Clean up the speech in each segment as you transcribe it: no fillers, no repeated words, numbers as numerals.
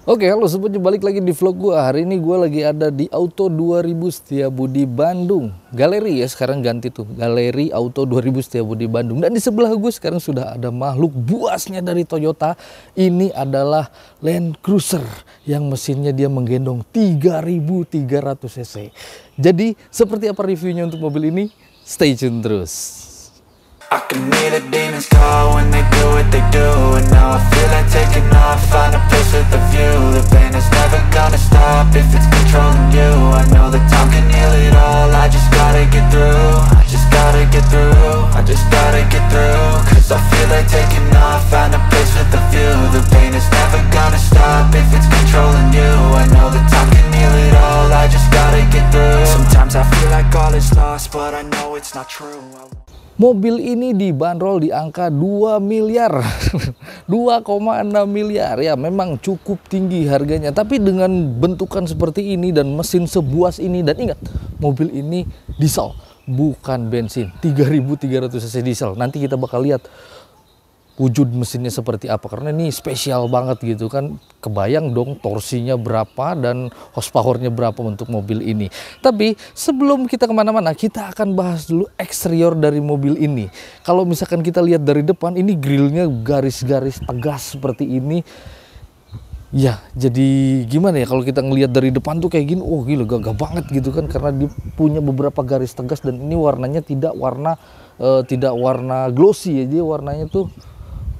Oke, halo semuanya, balik lagi di vlog gue. Hari ini gue lagi ada di Auto 2000 Setiabudi Bandung. Galeri ya, sekarang ganti tuh. Galeri Auto 2000 Setiabudi Bandung. Dan di sebelah gue sekarang sudah ada makhluk buasnya dari Toyota. Ini adalah Land Cruiser yang mesinnya dia menggendong 3300 cc. Jadi seperti apa reviewnya untuk mobil ini? Stay tune terus. I can hear the demons call when they do what they do. And now I feel like taking off, find a place with a view. The pain is never gonna stop if it's controlling you. I know that time can heal it all, I just gotta get through. I just gotta get through, I just gotta get through. Cause I feel like taking off, find a place with a view. The pain is never gonna stop if it's controlling you. I know that time can heal it all, I just gotta get through. Sometimes I feel like all is lost, but I know it's not true. Mobil ini dibanderol di angka 2 miliar 2,6 miliar ya, memang cukup tinggi harganya. Tapi dengan bentukan seperti ini dan mesin sebuas ini, dan ingat mobil ini diesel bukan bensin, 3300 cc diesel. Nanti kita bakal lihat wujud mesinnya seperti apa, karena ini spesial banget gitu kan. Kebayang dong torsinya berapa dan horsepowernya berapa untuk mobil ini. Tapi sebelum kita kemana-mana, kita akan bahas dulu eksterior dari mobil ini. Kalau misalkan kita lihat dari depan, ini grillnya garis-garis tegas seperti ini. Ya, jadi gimana ya kalau kita ngelihat dari depan tuh kayak gini, oh gila gagah banget gitu kan, karena dia punya beberapa garis tegas dan ini warnanya tidak warna glossy ya, jadi warnanya tuh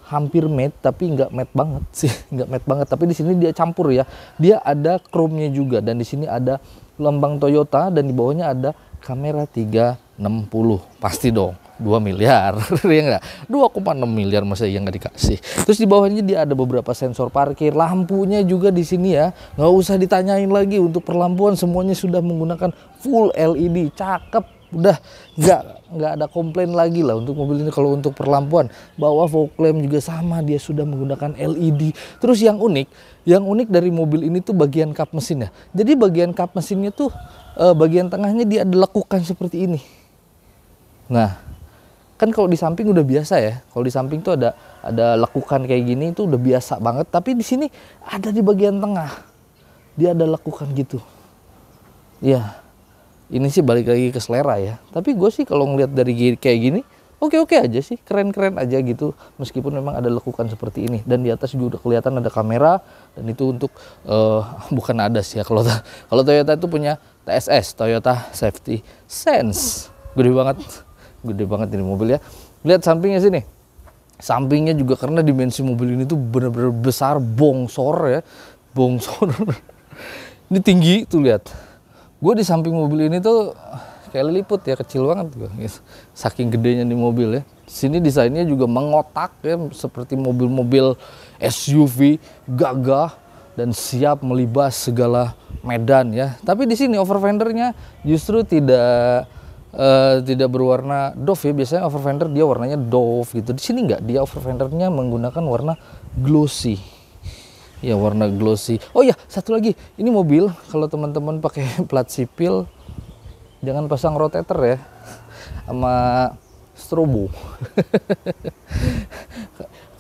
hampir matte tapi nggak matte banget sih, nggak matte banget. Tapi di sini dia campur ya, dia ada chrome-nya juga, dan di sini ada lambang Toyota dan di bawahnya ada kamera 360. Pasti dong 2 miliar ya nggak, 2,6 miliar masa yang nggak dikasih. Terus di bawahnya dia ada beberapa sensor parkir, lampunya juga di sini ya, nggak usah ditanyain lagi. Untuk perlampuan semuanya sudah menggunakan full LED, cakep. Udah nggak ada komplain lagi lah untuk mobil ini. Kalau untuk perlampuan, bawah fog lamp juga sama, dia sudah menggunakan LED. Terus yang unik dari mobil ini tuh bagian kap mesinnya. Jadi bagian kap mesinnya tuh bagian tengahnya dia ada lekukan seperti ini. Nah, kan kalau di samping udah biasa ya. Kalau di samping tuh ada lekukan kayak gini, itu udah biasa banget. Tapi di sini ada di bagian tengah, dia ada lekukan gitu. Ya. Ini sih balik lagi ke selera ya. Tapi gue sih kalau ngeliat dari kayak gini, oke-oke aja sih, keren-keren aja gitu. Meskipun memang ada lekukan seperti ini. Dan di atas juga udah kelihatan ada kamera. Dan itu untuk, bukan ADAS ya. Kalau Toyota itu punya TSS, Toyota Safety Sense. Gede banget ini mobil ya. Lihat sampingnya sini. Sampingnya juga karena dimensi mobil ini tuh bener-bener besar, bongsor ya. Bongsor. Ini tinggi tuh, lihat. Gue di samping mobil ini tuh kayak liliput ya, kecil banget gue, saking gedenya di mobil ya. Sini desainnya juga mengotak ya, seperti mobil-mobil SUV gagah dan siap melibas segala medan ya. Tapi di sini overfendernya justru tidak berwarna doff ya. Biasanya overfender dia warnanya doff gitu. Di sini enggak, dia overfendernya menggunakan warna glossy. Ya, warna glossy. Oh ya, satu lagi, ini mobil kalau teman-teman pakai plat sipil jangan pasang rotator ya, sama strobo.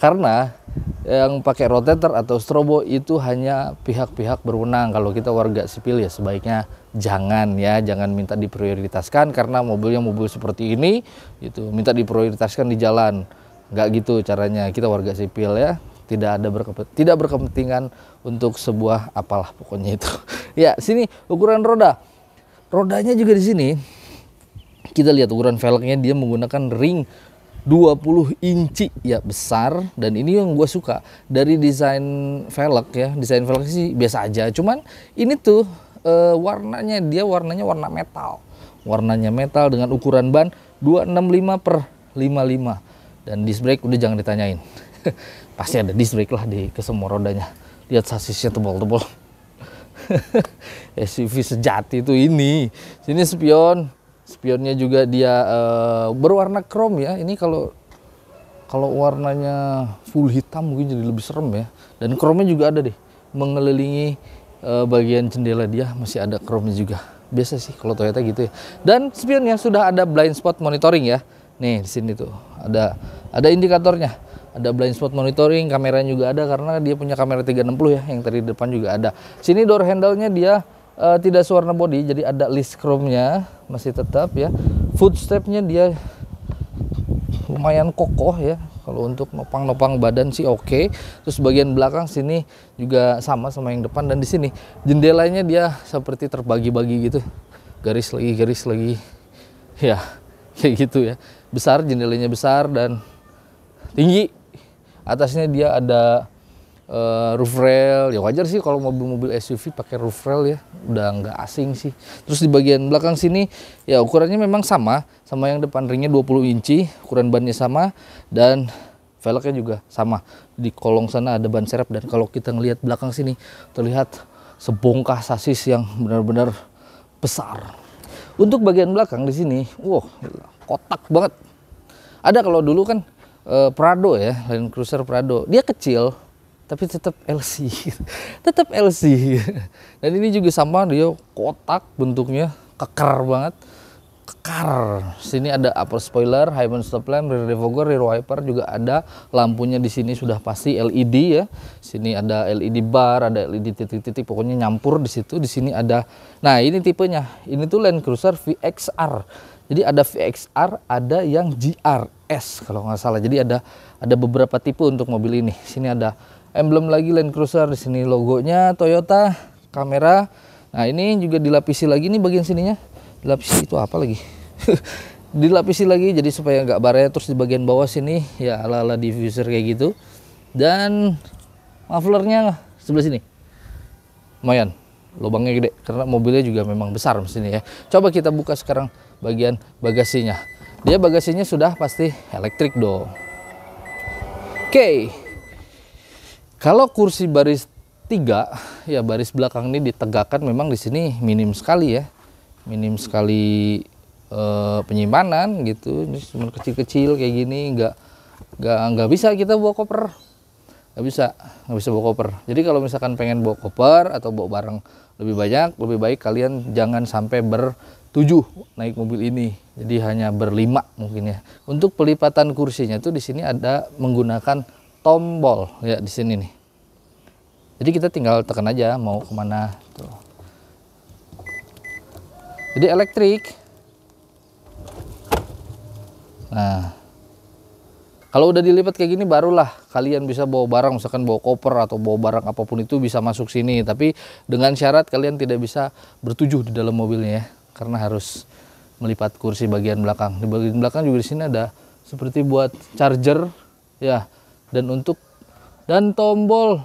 Karena yang pakai rotator atau strobo itu hanya pihak-pihak berwenang. Kalau kita warga sipil ya sebaiknya jangan minta diprioritaskan, karena mobilnya mobil seperti ini itu minta diprioritaskan di jalan. Nggak gitu caranya, kita warga sipil ya. Tidak berkepentingan untuk sebuah apalah pokoknya itu. Ya, sini ukuran roda. Rodanya juga di sini. Kita lihat ukuran velgnya, dia menggunakan ring 20 inci ya, besar. Dan ini yang gue suka dari desain velg ya. Desain velg sih biasa aja. Cuman ini tuh warnanya warna metal. Warnanya metal dengan ukuran ban 265/55. Dan disc brake udah jangan ditanyain. Pasti ada disc brake lah ke semua rodanya. Lihat sasisnya tebal-tebal. SUV sejati itu ini. Sini spionnya juga dia berwarna chrome ya. Ini kalau warnanya full hitam mungkin jadi lebih serem ya. Dan chrome-nya juga ada deh, mengelilingi bagian jendela dia masih ada chrome-nya juga. Biasa sih kalau Toyota gitu ya. Dan spionnya sudah ada blind spot monitoring ya. Nih di sini tuh ada indikatornya. Ada blind spot monitoring, kameranya juga ada karena dia punya kamera 360 ya, yang tadi depan juga ada. Sini door handle-nya dia tidak sewarna body, jadi ada list chrome-nya masih tetap ya. Footstep-nya dia lumayan kokoh ya. Kalau untuk nopang badan sih oke. Terus bagian belakang sini juga sama yang depan, dan di sini jendelanya dia seperti terbagi-bagi gitu. Garis lagi. Ya, kayak gitu ya. Besar, jendelanya besar dan tinggi. Atasnya dia ada roof rail. Ya wajar sih kalau mobil-mobil SUV pakai roof rail ya, udah nggak asing sih. Terus di bagian belakang sini ya ukurannya memang sama yang depan, ringnya 20 inci, ukuran bannya sama, dan velgnya juga sama. Di kolong sana ada ban serep, dan kalau kita ngelihat belakang sini terlihat sebongkah sasis yang benar-benar besar. Untuk bagian belakang di sini, kotak banget. Ada kalau dulu kan Prado ya, Land Cruiser Prado, dia kecil tapi tetap LC, tetap LC. Dan ini juga sama, dia kotak bentuknya, kekar banget, kekar. Sini ada upper spoiler, high beam stop lamp, rear defogger, rear wiper juga ada. Lampunya di sini sudah pasti LED ya. Sini ada LED bar, ada LED titik-titik, pokoknya nyampur di situ. Di sini ada, nah ini tipenya, ini tuh Land Cruiser VXR. Jadi ada VXR, ada yang GRS kalau nggak salah. Jadi ada beberapa tipe untuk mobil ini. Sini ada emblem lagi Land Cruiser, di sini logonya Toyota, kamera. Nah ini juga dilapisi lagi nih bagian sininya. Dilapisi itu apa lagi? Dilapisi lagi jadi supaya nggak baret. Terus di bagian bawah sini ya ala-ala diffuser kayak gitu. Dan mufflernya sebelah sini. Lumayan, lubangnya gede karena mobilnya juga memang besar mesinnya ya. Coba kita buka sekarang bagian bagasinya. Dia bagasinya sudah pasti elektrik dong. Oke. Kalau kursi baris 3 ya, baris belakang ini ditegakkan memang di sini minim sekali ya. Minim sekali penyimpanan gitu. Ini cuma kecil-kecil kayak gini, nggak bisa kita bawa koper. Nggak bisa bawa koper. Jadi kalau misalkan pengen bawa koper atau bawa barang lebih banyak, lebih baik kalian jangan sampai ber-7 naik mobil ini. Jadi hanya ber-5 mungkin ya. Untuk pelipatan kursinya tuh di sini ada menggunakan tombol ya di sini nih. Jadi kita tinggal tekan aja mau kemana tuh. Jadi elektrik. Nah, kalau udah dilipat kayak gini barulah kalian bisa bawa barang, misalkan bawa koper atau bawa barang apapun itu bisa masuk sini. Tapi dengan syarat kalian tidak bisa ber-7 di dalam mobilnya ya, karena harus melipat kursi bagian belakang. Di bagian belakang juga di sini ada seperti buat charger ya, dan tombol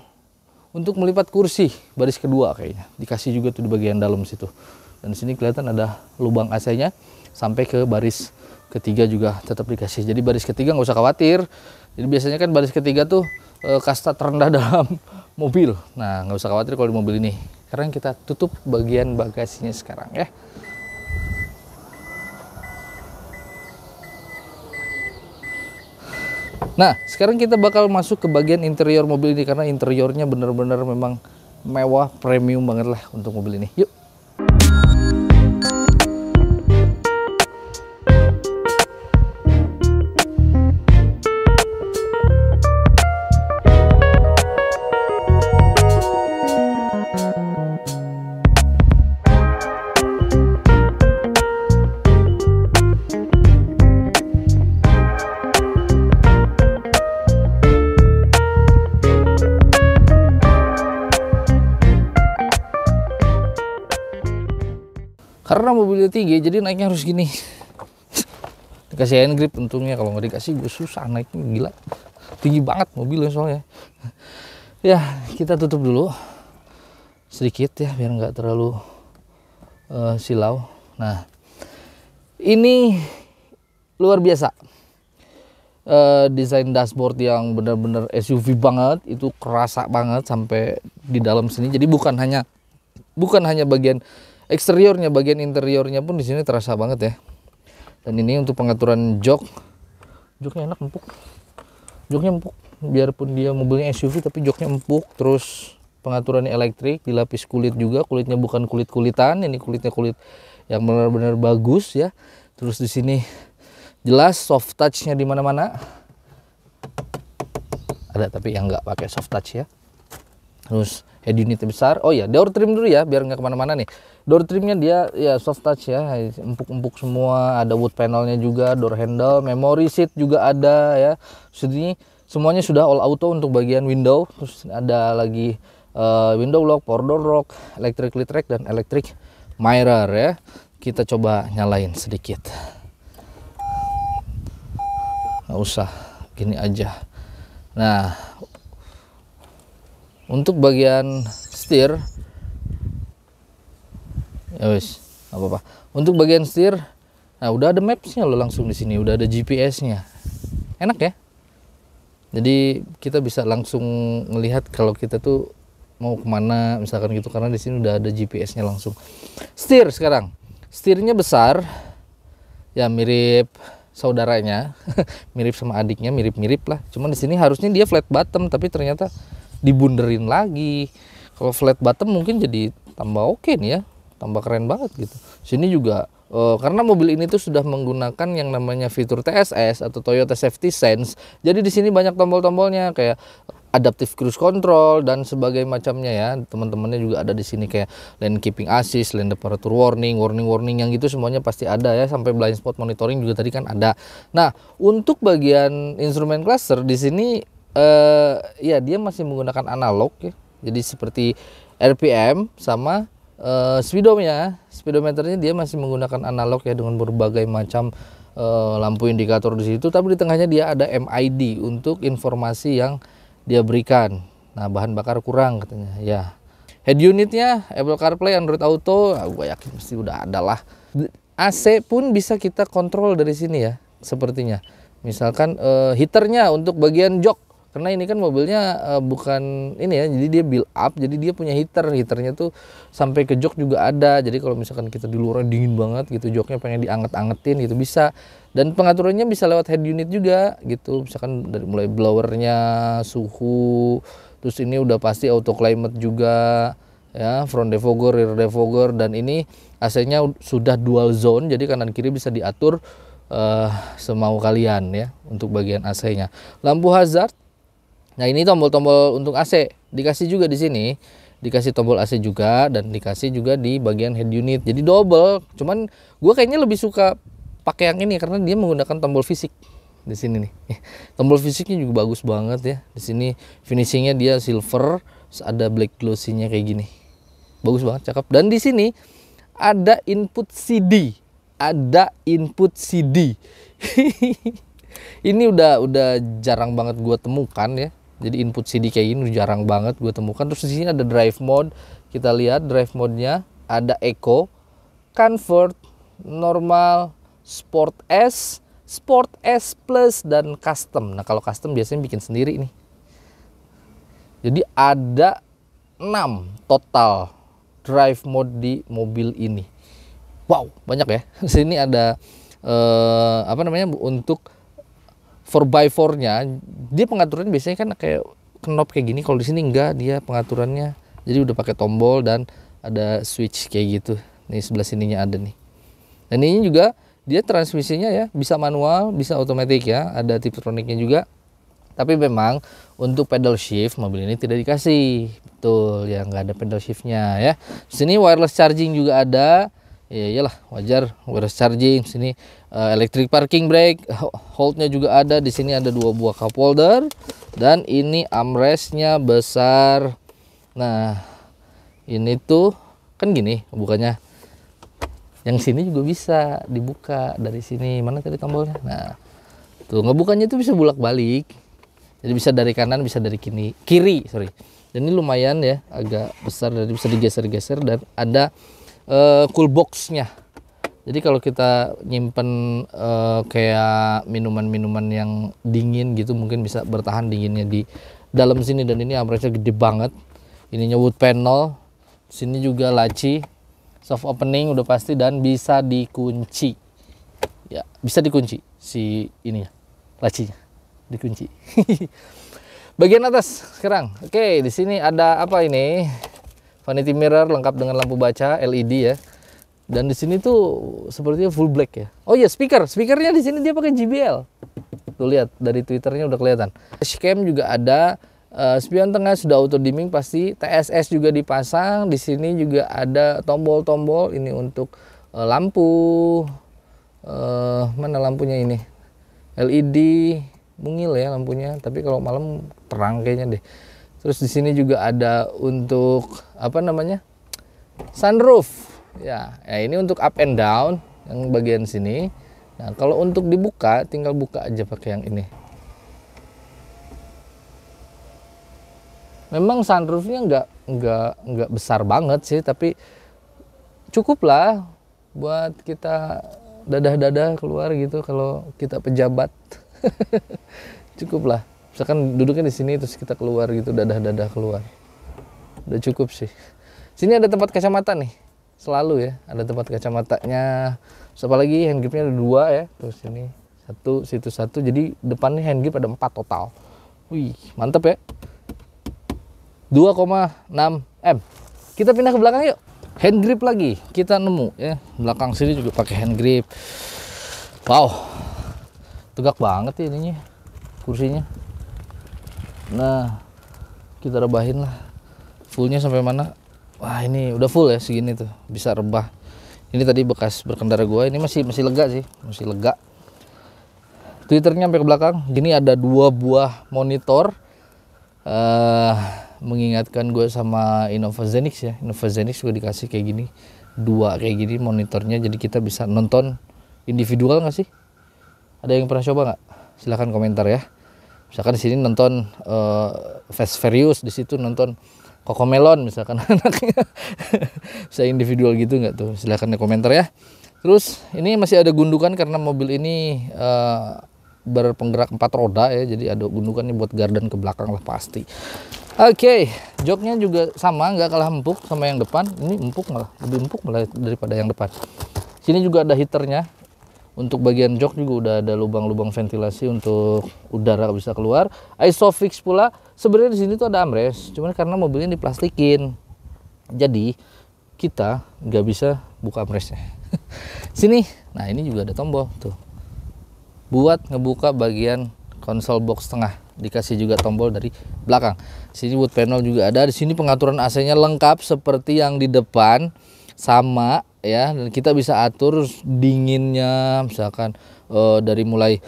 untuk melipat kursi baris kedua kayaknya. Dikasih juga tuh di bagian dalam situ. Dan di sini kelihatan ada lubang AC-nya sampai ke baris ketiga juga tetap dikasih. Jadi baris ketiga nggak usah khawatir. Jadi biasanya kan baris ketiga tuh kasta terendah dalam mobil. Nah nggak usah khawatir kalau di mobil ini. Sekarang kita tutup bagian bagasinya sekarang ya. Nah sekarang kita bakal masuk ke bagian interior mobil ini, karena interiornya bener-bener memang mewah, premium banget lah untuk mobil ini. Yuk. Karena mobilnya tinggi, jadi naiknya harus gini. Dikasih hand grip untungnya, kalau nggak dikasih gue susah naiknya, gila. Tinggi banget mobilnya soalnya. Ya, kita tutup dulu sedikit ya, biar nggak terlalu silau. Nah, ini luar biasa. Desain dashboard yang benar-benar SUV banget, itu kerasa banget sampai di dalam sini. Jadi bukan hanya bagian eksteriornya, bagian interiornya pun di sini terasa banget ya. Dan ini untuk pengaturan joknya enak, empuk. Joknya empuk, biarpun dia mobilnya SUV tapi joknya empuk. Terus pengaturannya elektrik, dilapis kulit juga, kulitnya bukan kulit-kulitan, ini kulitnya kulit yang benar-benar bagus ya. Terus di sini jelas soft touch-nya di mana-mana. ada tapi yang nggak pakai soft touch ya. Terus head unitnya besar. Oh ya, door trim dulu ya biar nggak kemana-mana nih. Door trimnya dia ya soft touch ya, empuk-empuk semua. Ada wood panelnya juga, door handle, memory seat juga ada ya. Jadi semuanya sudah all auto untuk bagian window. Terus ada lagi window lock, power door lock, electric lid rack dan electric mirror ya. Kita coba nyalain sedikit. Nggak usah, gini aja. Nah, untuk bagian setir, ya wis, apa-apa. Untuk bagian setir, nah udah ada maps-nya loh langsung di sini, udah ada GPS-nya. Enak ya? Jadi kita bisa langsung melihat kalau kita tuh mau kemana, misalkan gitu, karena di sini udah ada GPS-nya langsung. Setir sekarang, setirnya besar, ya mirip saudaranya, mirip sama adiknya, mirip-mirip lah. Cuman di sini harusnya dia flat bottom, tapi ternyata dibunderin lagi. Kalau flat bottom mungkin jadi tambah oke nih ya, tambah keren banget gitu. Sini juga karena mobil ini tuh sudah menggunakan yang namanya fitur TSS atau Toyota Safety Sense. Jadi di sini banyak tombol-tombolnya kayak adaptive cruise control dan sebagainya macamnya ya. Teman-temannya juga ada di sini kayak lane keeping assist, lane departure warning, warning yang gitu semuanya pasti ada ya, sampai blind spot monitoring juga tadi kan ada. Nah, untuk bagian instrument cluster di sini ya dia masih menggunakan analog ya. Jadi seperti RPM sama speedometernya dia masih menggunakan analog ya, dengan berbagai macam lampu indikator di situ. Tapi di tengahnya dia ada MID untuk informasi yang dia berikan. Nah, bahan bakar kurang katanya ya. Head unitnya Apple CarPlay, Android Auto, gue yakin pasti udah ada lah. AC pun bisa kita kontrol dari sini ya, sepertinya. Misalkan heaternya untuk bagian jok, karena ini kan mobilnya bukan ini ya, jadi dia build up, jadi dia punya heaternya tuh sampai ke jok juga ada. Jadi kalau misalkan kita di luar dingin banget gitu, joknya pengen dianget-angetin gitu bisa. Dan pengaturannya bisa lewat head unit juga gitu, misalkan dari mulai blowernya, suhu, terus ini udah pasti auto climate juga ya, front defogger, rear defogger, dan ini AC-nya sudah dual zone, jadi kanan kiri bisa diatur semau kalian ya untuk bagian AC-nya. Lampu hazard. Nah, ini tombol-tombol untuk AC dikasih juga di sini, dikasih tombol AC juga dan dikasih juga di bagian head unit. Jadi double. Cuman gue kayaknya lebih suka pakai yang ini karena dia menggunakan tombol fisik di sini nih. Tombol fisiknya juga bagus banget ya. Di sini finishingnya dia silver, ada black glossy-nya kayak gini. Bagus banget, cakep. Dan di sini ada input CD. Ada input CD. Ini udah jarang banget gue temukan ya. Jadi input CD kayak gini jarang banget gue temukan. Terus di sini ada drive mode. Kita lihat drive mode-nya ada Eco, Comfort, Normal, Sport S, Sport S Plus, dan Custom. Nah, kalau Custom biasanya bikin sendiri nih. Jadi ada 6 total drive mode di mobil ini. Wow, banyak ya. Sini ada apa namanya, untuk 4x4-nya, dia pengaturannya biasanya kan kayak knob kayak gini. Kalau di sini enggak, dia pengaturannya jadi udah pakai tombol dan ada switch kayak gitu. Nih sebelah sininya ada nih. Dan ini juga dia transmisinya ya bisa manual, bisa otomatis ya, ada tiptroniknya juga. Tapi memang untuk pedal shift mobil ini tidak dikasih, betul ya, nggak ada pedal shiftnya ya. Sini wireless charging juga ada. Ya iyalah, wajar wireless charging. Sini electric parking brake, holdnya juga ada. Di sini ada 2 buah cup holder dan ini armrestnya besar. Nah, ini tuh kan gini bukannya. Yang sini juga bisa dibuka dari sini. Mana tadi tombolnya? Nah, tuh ngebukanya itu bisa bolak-balik. Jadi bisa dari kanan, bisa dari kiri, sorry. Dan ini lumayan ya, agak besar, jadi bisa digeser-geser dan ada cool box-nya. Jadi kalau kita nyimpen kayak minuman-minuman yang dingin gitu, mungkin bisa bertahan dinginnya di dalam sini. Dan ini armrestnya gede banget. Ininya wood panel. Sini juga laci, soft opening udah pasti, dan bisa dikunci. Ya, bisa dikunci si ini ya, lacinya dikunci. Bagian atas sekarang. Oke, di sini ada apa ini? Vanity mirror lengkap dengan lampu baca LED ya. Dan di sini tuh sepertinya full black ya. Oh iya, speakernya di sini dia pakai JBL. Tuh lihat dari Twitternya udah kelihatan. Dashcam juga ada, spion tengah sudah auto dimming pasti, TSS juga dipasang. Di sini juga ada tombol-tombol ini untuk lampu. Mana lampunya ini? LED mungil ya lampunya, tapi kalau malam terang kayaknya deh. Terus di sini juga ada untuk apa namanya? Sunroof. Ya, ini untuk up and down yang bagian sini. Nah, kalau untuk dibuka tinggal buka aja pakai yang ini. Memang sunroofnya nggak besar banget sih, tapi cukup lah buat kita dadah-dadah keluar gitu kalau kita pejabat. Cukup lah. Misalkan duduknya di sini terus kita keluar gitu, dadah-dadah keluar. Udah cukup sih. Sini ada tempat kacamata nih. Selalu ya, ada tempat kacamatanya. Terus apalagi hand gripnya ada 2 ya. Terus ini 1, situ 1. Jadi depannya hand grip ada 4 total. Wih, mantep ya. 2,6 M. Kita pindah ke belakang yuk. Hand grip lagi kita nemu ya. Belakang sini juga pakai hand grip. Wow. Tegak banget ya ininya. Kursinya. Nah, kita rebahin lah. Fullnya sampai mana? Wah, ini udah full ya segini tuh. Bisa rebah. Ini tadi bekas berkendara gua. Ini masih lega sih, masih lega. Twitternya sampai ke belakang. Gini ada 2 buah monitor. Mengingatkan gue sama Innova Zenix ya. Innova Zenix juga dikasih kayak gini. 2 kayak gini monitornya. Jadi kita bisa nonton individual nggak sih? Ada yang pernah coba nggak? Silahkan komentar ya. Misalkan di sini nonton Fast Furious, di situ nonton Cocomelon misalkan anaknya. Bisa individual gitu nggak tuh? Silahkan di komentar ya. Terus ini masih ada gundukan karena mobil ini berpenggerak 4 roda ya. Jadi ada gundukannya buat gardan ke belakang lah pasti. Oke, joknya juga sama, nggak kalah empuk sama yang depan. Ini empuk malah, lebih empuk malah daripada yang depan. Sini juga ada heaternya. Untuk bagian jok juga udah ada lubang-lubang ventilasi untuk udara bisa keluar. Isofix pula. Sebenarnya di sini tuh ada armrest, cuman karena mobilnya diplastikin, jadi kita nggak bisa buka armrestnya. Sini, nah ini juga ada tombol tuh, buat ngebuka bagian konsol box tengah. Dikasih juga tombol dari belakang. Sini wood panel juga ada. Di sini pengaturan AC-nya lengkap seperti yang di depan, sama ya. Dan kita bisa atur dinginnya, misalkan dari mulai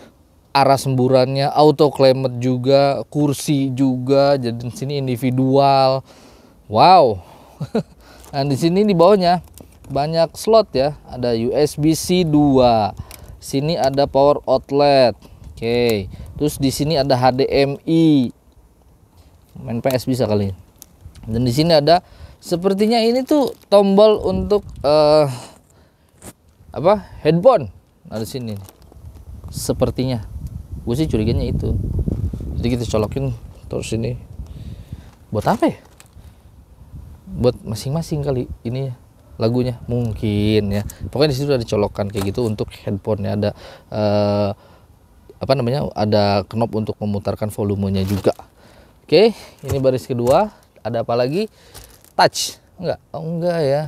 arah semburannya, auto climate juga, kursi juga. Jadi di sini individual. Wow. Nah di sini di bawahnya banyak slot ya. Ada USB-C 2. Sini ada power outlet. Oke. Terus di sini ada HDMI. Main PS bisa kali. Dan di sini ada sepertinya ini tuh tombol untuk headphone. Nah di sini sepertinya. Gue sih curiganya itu. Jadi kita colokin terus ini. Buat apa ya? Buat masing-masing kali ini lagunya mungkin ya. Pokoknya di situ ada colokan kayak gitu untuk headphone ya. Ada ada knob untuk memutarkan volumenya juga. Oke, ini baris kedua. Ada apa lagi? Touch. Enggak. Oh enggak ya.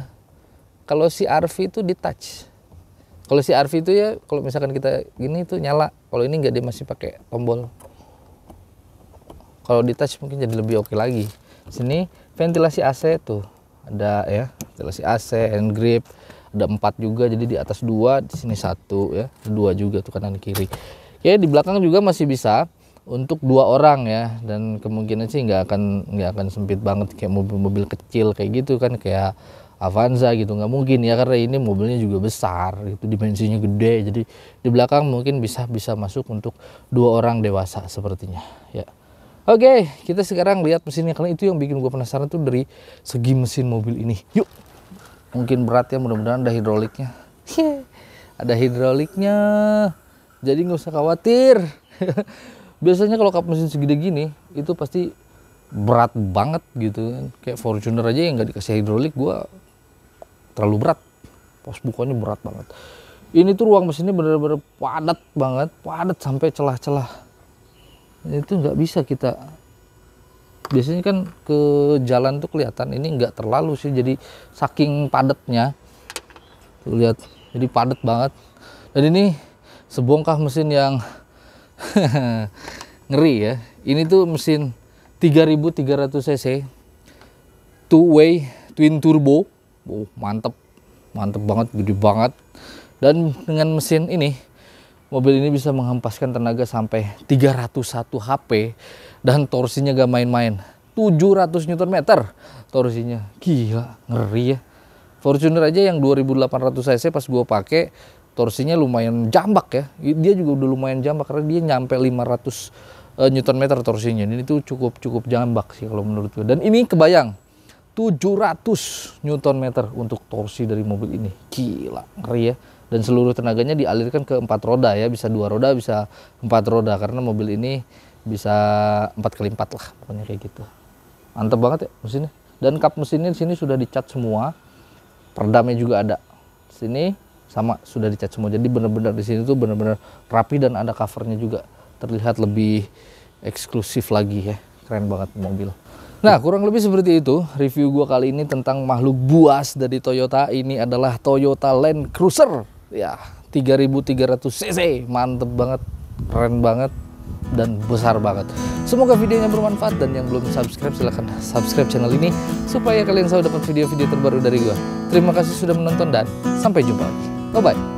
Kalau si RV itu di touch. Kalau si RV itu ya, kalau misalkan kita gini itu nyala. Kalau ini enggak, dia masih pakai tombol. Kalau di touch mungkin jadi lebih oke lagi. Sini ventilasi AC tuh ada ya, ventilasi AC, hand grip, ada 4 juga. Jadi di atas 2, di sini 1 ya, 2 juga tuh kanan kiri. Ya di belakang juga masih bisa untuk 2 orang ya, dan kemungkinan sih nggak akan sempit banget kayak mobil-mobil kecil kayak gitu kan, kayak Avanza gitu, nggak mungkin ya, karena ini mobilnya juga besar gitu, dimensinya gede. Jadi di belakang mungkin bisa masuk untuk 2 orang dewasa sepertinya ya. Oke, kita sekarang lihat mesinnya, karena itu yang bikin gue penasaran tuh dari segi mesin mobil ini. Yuk, mungkin berat ya, mudah-mudahan ada hidroliknya. Ada hidroliknya, jadi nggak usah khawatir. Biasanya kalau kap mesin segede gini itu pasti berat banget gitu kan. Kayak Fortuner aja yang nggak dikasih hidrolik gua terlalu berat. Pos bukanya berat banget. Ini tuh ruang mesinnya bener-bener padat banget, padat sampai celah-celah. Itu nggak bisa kita. Biasanya kan ke jalan tuh kelihatan, ini nggak terlalu sih, jadi saking padatnya. Tuh lihat, jadi padat banget. Dan ini sebongkah mesin yang Ngeri ya. Ini tuh mesin 3300 cc, two-way twin turbo. Mantep, mantep banget, gede banget. Dan dengan mesin ini, mobil ini bisa menghempaskan tenaga sampai 301 HP dan torsinya gak main-main. 700 Nm torsinya. Gila, ngeri ya. Fortuner aja yang 2800 cc pas gua pakai torsinya lumayan jambak ya. Dia juga udah lumayan jambak karena dia nyampe 500 Nm torsinya. Ini tuh cukup jambak sih kalau menurut gua. Dan ini kebayang 700 Nm untuk torsi dari mobil ini. Gila, ngeri ya. Dan seluruh tenaganya dialirkan ke 4 roda ya, bisa 2 roda, bisa 4 roda karena mobil ini bisa 4x4 lah, pokoknya kayak gitu. Mantap banget ya mesinnya. Dan kap mesinnya di sini sudah dicat semua. Peredamnya juga ada. Sini sama sudah dicat semua. Jadi benar-benar di sini tuh benar-benar rapi dan ada covernya juga. Terlihat lebih eksklusif lagi ya. Keren banget mobil. Nah, kurang lebih seperti itu review gua kali ini tentang makhluk buas dari Toyota. Ini adalah Toyota Land Cruiser. Ya, 3300 cc. Mantep banget, keren banget, dan besar banget. Semoga videonya bermanfaat, dan yang belum subscribe silahkan subscribe channel ini supaya kalian selalu dapat video-video terbaru dari gua. Terima kasih sudah menonton dan sampai jumpa lagi. Bye-bye.